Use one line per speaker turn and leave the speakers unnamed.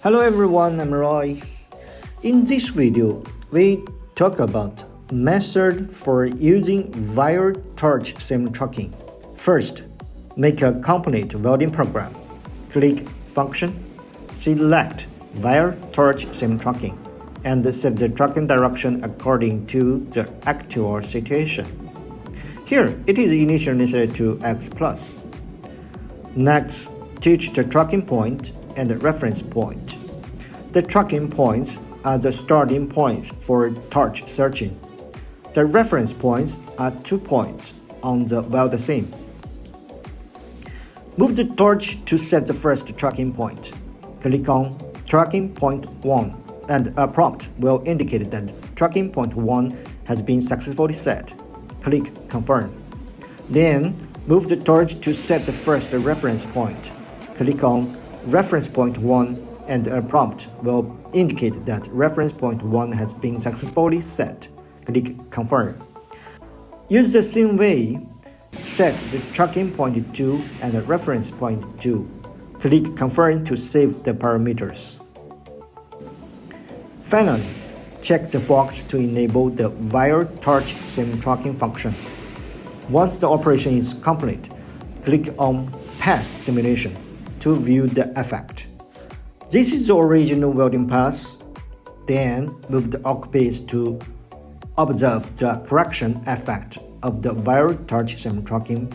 Hello everyone, I'm Roy. In this video, we talk about method for using wire torch seam tracking. First, make a complete welding program. Click Function, select wire torch seam tracking, and set the tracking direction according to the actual situation. Here, it is initially set to X+. Next, teach the tracking point and the reference point. The tracking points are the starting points for torch searching. The reference points are 2 points on the weld seam. Move the torch to set the first tracking point. Click on Tracking Point 1 and a prompt will indicate that Tracking Point 1 has been successfully set. Click Confirm. Then, move the torch to set the first reference point. Click on Reference Point 1 and a prompt will indicate that reference point 1 has been successfully set. Click Confirm. Use the same way, set the tracking point 2 and the reference point 2. Click Confirm to save the parameters. Finally, check the box to enable the wire torch seam tracking function. Once the operation is complete, click on Path Simulation to view the effect. This is the original welding path. Then move the workpiece to observe the correction effect of the wire torch seam tracking